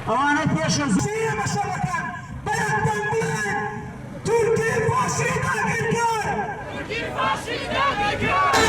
ئەوانە پێشە زیە مەشەڵەکان بەیەکدەم بڵێن تورکی فاشی داگیرکار تورکی فاشی داگیرکار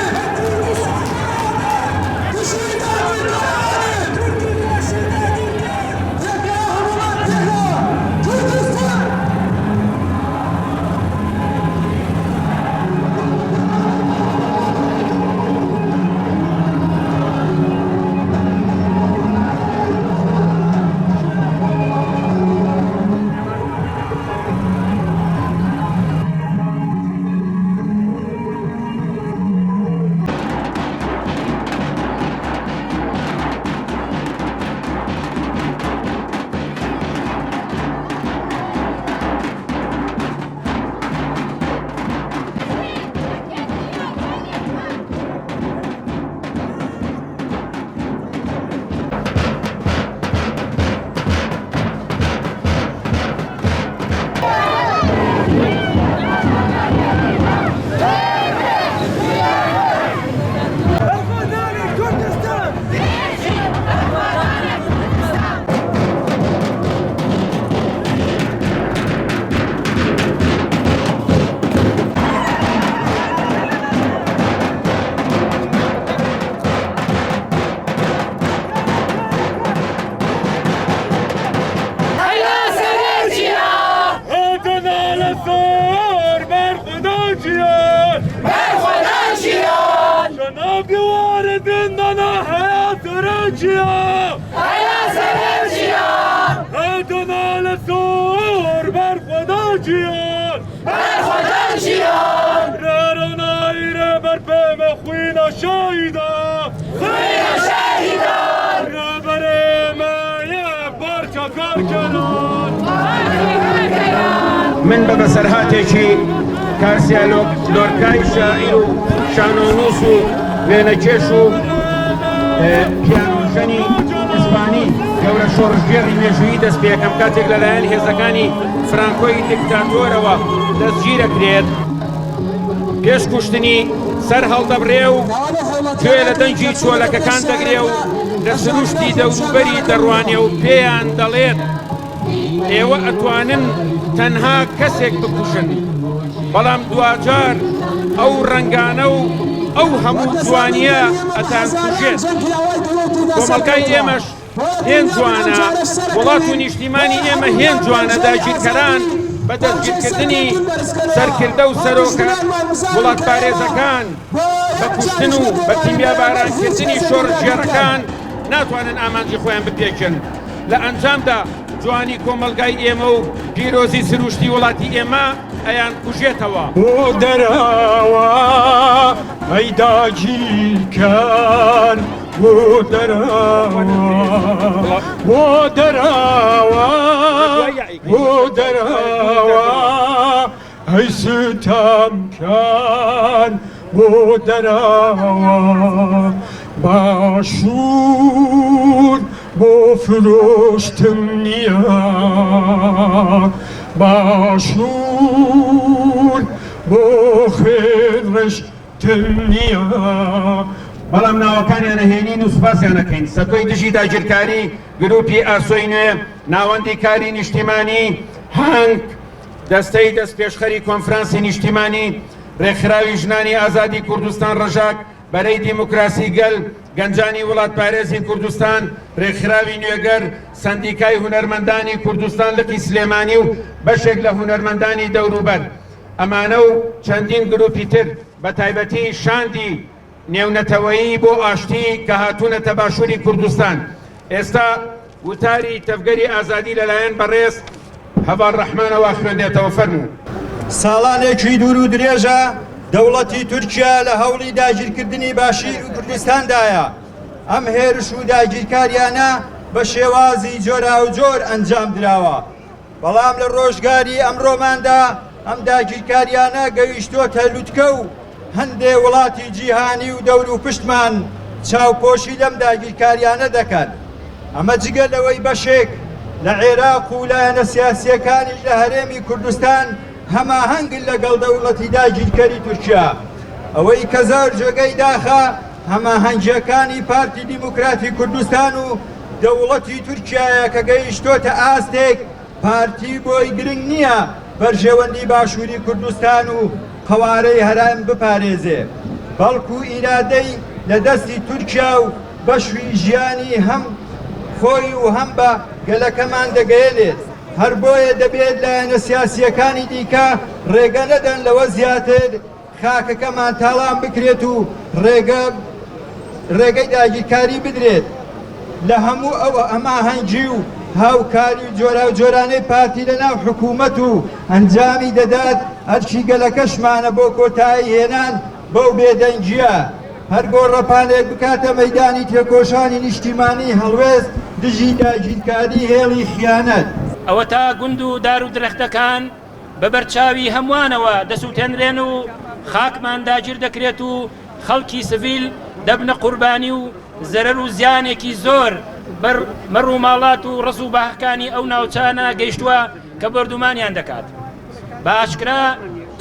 من بە بەسەرهاتێکی کارسیا لۆرکای شاعیر و شانۆنووس و وێنەکێش و پیانۆژەنی ئیسپانی گەورە شۆڕژگێڕی مێژوویی دەست پێ یەکەم کاتێک لەلایەن هێزەکانی فرانکۆی دیکتاتۆرەوە دەستگیرەکرێت پێش کوشتنی سەر هەڵدەبڕێ و گوێ لە دەنگی چۆلەکەکان دەگرێ و لە سروشتی دەوروبەری دەڕوانێ و پێیان دەڵێت ئێوە ئەتوانن تەنها کەسێک بکوشن بەڵام دوجار ئەو ڕنگانە و ئەو هەموو جوانیە ئەتان کوژێت کۆمەڵگای ئێمەش هێن جوانە وڵات و نیشتیمانی ئێمە هێن جوانە داگیرکەران بە دەستگیرکردنی سەرکردە و سەرۆکە وڵات پارێزەکان بە کوشتن و بە تیمیابارانکردنی شۆڕژێڕەکان ناتوانن ئامانجی خۆیان بپێکن لە ئەنجامدا جوانی کۆمەلگای ئێمە و پیرۆزی سروشتی وڵاتی ئێمە ئەیان کوژێتەوە بۆ دەراوە ئەی داگیرکار بۆ دەراوە بۆ دەراوە بۆ دەراوە ئەی ستەمکار بۆ دەراوە باشوور بۆ فرۆشتن نییە باشوور بۆ خێڕشتن نییە بەڵام ناوەکانیان نەهێنین و سوپاسیان نەکەین سەکۆی دژی داگیرکاری گروپی ئاسۆی نوێ ناوەندی کاری نیشتیمانی هەنگ دەستەی دەستپێشخەری کۆنفرانسی نیشتیمانی ڕێکخراوی ژنانی ئازادی کوردستان ڕەژاک بەرەی دیموکراسی گەل گەنجانی وڵات پارێزی کوردستان ڕێکخراوی نوێگەر سەندیکای هونەرمەندانی کوردستان لقی سلێمانی و بەشێک لە هونەرمەندانی دەوروبەر ئەمانە و چەندین گروپی تر بە تایبەتی شاندی نێونەتەوەیی بۆ ئاشتی کە هاتوونەتە باشووری کوردستان ئێستا وتاری تەفگەری ئازادی لەلایەن بەڕێز هەڤار ڕەحمانەوە خوێندێتەوە فەرموو ساڵانێکی دوور و درێژە دەوڵەتی تورکیا لە هەوڵی داگیرکردنی باشی و کوردستاندایە ئەم هێرش و داگیرکاریانە بە شێوازی جۆرا و جۆر ئەنجام دراوە بەڵام لە ڕۆژگاری ئەمڕۆماندا ئەم داگیرکاریانە گەیشتۆتە لوتکە و هەندێ وڵاتی جیهانی و دەور و پشتمان چاوپۆشی لەم داگیرکاریانە دەکەن ئەمە جگە لەوەی بەشێک لە عێراق و لایەنە سیاسیەکانی لە هەرێمی کوردستان هەماهەنگن لەگەڵ دەوڵەتی داگیرکەری تورکیا ئەوەی کە زۆر جێگەی داخە هەماهەنگیەکانی پارتی دیموکراتی کوردستان و دەوڵەتی تورکیایە کە گەیشتۆتە ئاستێک پارتی بۆی گرنگ نییە بەرژەوەندی باشووری کوردستان و قەوارەی هەرام بپارێزێ بەڵکو ئیرادەی لە دەستی تورکیا و بەشوی ژیانی هەم خۆی و هەم بە گەلەکەمان دەگەیەنێت هەر بۆیە دەبێت لایەنە سیاسیەکانی دیکە ڕێگە نەدەن لەوە زیاتر خاکەکەمان تاڵان بکرێت و ڕێگەی داگیرکاری بدرێت لە هەموو ئەمە هەنگی و هاوکاری و جۆرا و جۆرانەی پارتی لەناو حکوومەت و ئەنجامی دەدات ئەرکی گەلەکەشمانە بۆ کۆتایی هێنان بەو بێدەنگیە هەر گۆڕەپانێک بکاتە مەیدانی تێکۆشانی نیشتیمانی هەڵوێست دژی داگیرکاری هێڵی خیانەت ئەوە تا گوند و دار و درەختەکان بە بەرچاوی هەمووانەوە دەسووتێنرێن و خاکمان داگیر دەکرێت و خەڵکی سڤیل دەبنە قوربانی و زەرەر و زیانێکی زۆر مەڕ و ماڵات و ڕز و باخەکانی ئەو ناوچانە گەیشتووە کە بەردومانیان دەکات بە ئاشکرا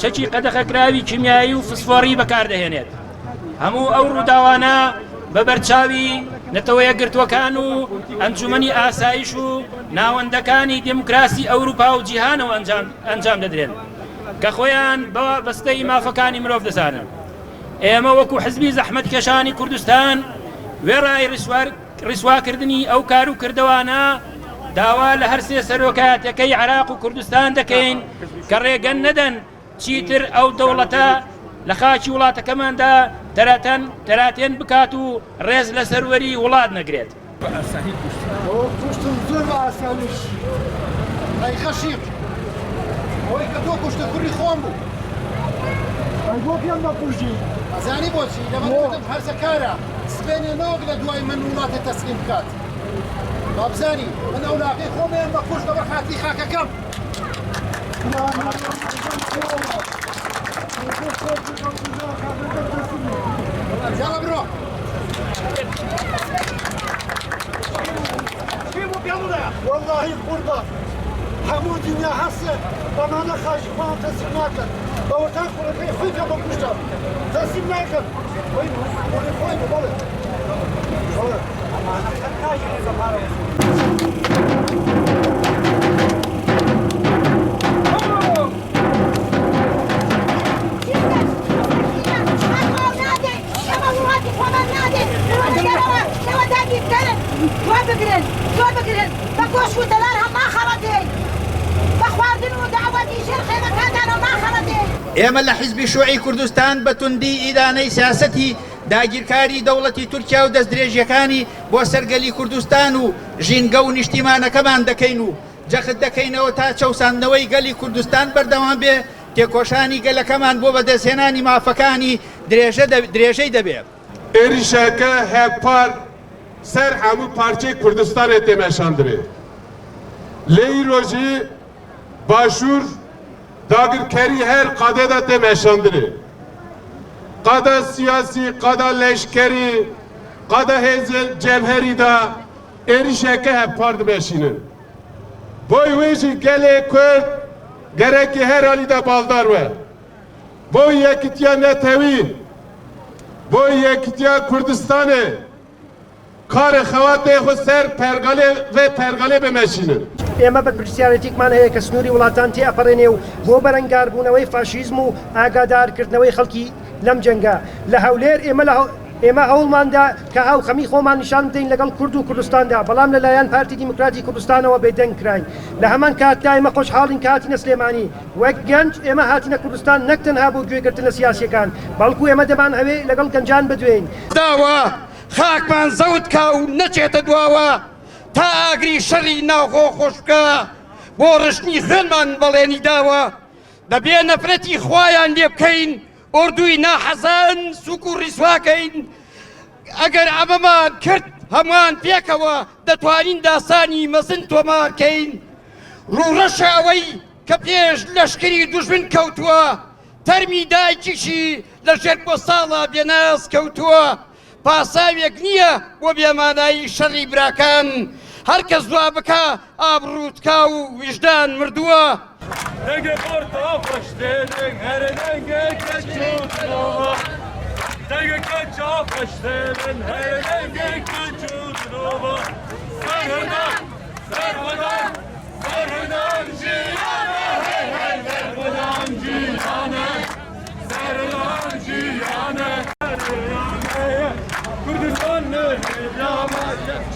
چەکی قەدەخەکراوی کیمیایی و فسفۆڕی بەکاردەهێنێت هەموو ئەو ڕووداوانە بە بەرچاوی نەتەوەیە گرتوەکان و ئەنجومەنی ئاسایش و ناوەندەکانی دموکراسی ئەوروپا و جیهانەوە ئەنجام دەدرێن کە خۆیان بە بەستەی مافەکانی مرۆڤ دەزانن ئێمە وەکو حزبی زەحمەتکێشانی کوردستان وێڕای ڕیسواکردنی ئەو کار و کردەوانە داوا لە هەر سێ سەرۆکایەتەکەی عێراق و کوردستان دەکەین کە ڕێگەن نەدەن چیتر ئەو دەوڵەتە لە خاکی وڵاتەکەماندا تەراتێن بکات و ڕێز لە سەروەری وڵات نەگرێت کوشتن زۆر بە ئاسانیش ئەی خەشیق ئەوەی کە تۆ کوشتە کوڕی خۆم بوو ئەی بۆ پێم بەکوژی ئەزانی بۆچی لەمە گوتم هەرزەکارە سبێنێ ناوەک لە دوای من وڵاتە تەسلیم بکات بابزانی من ئەو لاقەی خۆمیان بەکوژ بە بەخاتی خاکەکەم يلا بروح والله قربة حمود يا حسن بمانا خاش ما تسمعك لو تاكل في خويك ابو كشتر تسمعك وين وين والله بگرن با گوش و دلار هم ما خلطین با خواردن و دعوتی شرخی مکاتان هم ما خلطین ئێمە لە حیزبی شوعی کوردستان بە توندی ئیدانەی سیاسەتی داگیرکاری دەوڵەتی تورکیا و دەستدرێژیەکانی بۆ سەرگەلی کوردستان و ژینگە و نیشتیمانەکەمان دەکەین و جەخت دەکەینەوە تا چەوساندنەوەی گەلی کوردستان بەردەوام بێ تێکۆشانی گەلەکەمان بۆ بەدەستهێنانی مافەکانی درێژەی دەبێت ێریشەکە هەپار سەر هەموو پارچەی کوردستانê تێمەشاندرێ لێی ڕۆژی باشوور داگیرکەری هەر قادەدا تێمەشاندرێ قادە سیاسی قادە لەشکەری قادە هێزە جەمهەریدا ێریشەکە هەپار دمەشینن بۆی وێژی گەلێ کورد گەرەکی هەر هەلیدا باڵدار وە بۆی یەکیتیا نەتەوی بۆی یەکیتیا کوردستانê کار خەواتێ خۆ سەر پەرگەلێ وێ پەرگەلێ بمەشینن ئێمە بە پرسیارەتێکمان هەیە کە سنووری وڵاتان تێئەپەڕێنێ و بۆ بەرەنگاربوونەوەی فاشیزم و ئاگادارکردنەوەی خەڵکی لەم جەنگە لە هەولێر ئێمە هەوڵماندا کە هاو خەمی خۆمان نیشان بدەین لەگەڵ کورد و کوردستاندا بەڵام لەلایەن پارتی دیموکراتی کوردستانەوە بێدەنگ کراین لە هەمان کاتدا ئێمە خۆشحاڵین کە هاتینە سلێمانی وەک گەنج ئێمە هاتینە کوردستان نەک تەنها بۆ گوێگرتن لە سیاسیەکان بەڵکو ئێمە دەمان هەوێ لەگەڵ گەنجان بدوێین داوە خاکمان زەوت کا و نەچێتە دواوە تا ئاگری شەڕی ناوخۆ خۆشکە بۆ ڕشتنی خوێنمان بەڵێنی داوە دەبێ نەفرەتی خوایان لێ بکەین ئوردوی ناحەزان سوک و ڕیسواکەین ئەگەر ئەمەمان کرد هەمووان پێکەوە دەتوانین داسانی مەزن تۆمارکەین ڕوڕەشە ئەوەی کە پێش لەشکری دوژمن کەوتووە تەرمی دایکیشی لە ژێر بۆ ساڵە بێناز کەوتووە پاساوێک نییە بۆ بێمانایی شەڕی براکان هەرکەس دوا بکە ئابڕووتکا و ویژدان مردووە دەنگە پۆرتۆ خۆشتێنن هەرە دەنگە کەچوتنەوە دەنگە کەچا خۆشتێنن هەرە دەنگە کەچوتنەوە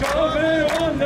چاوی اون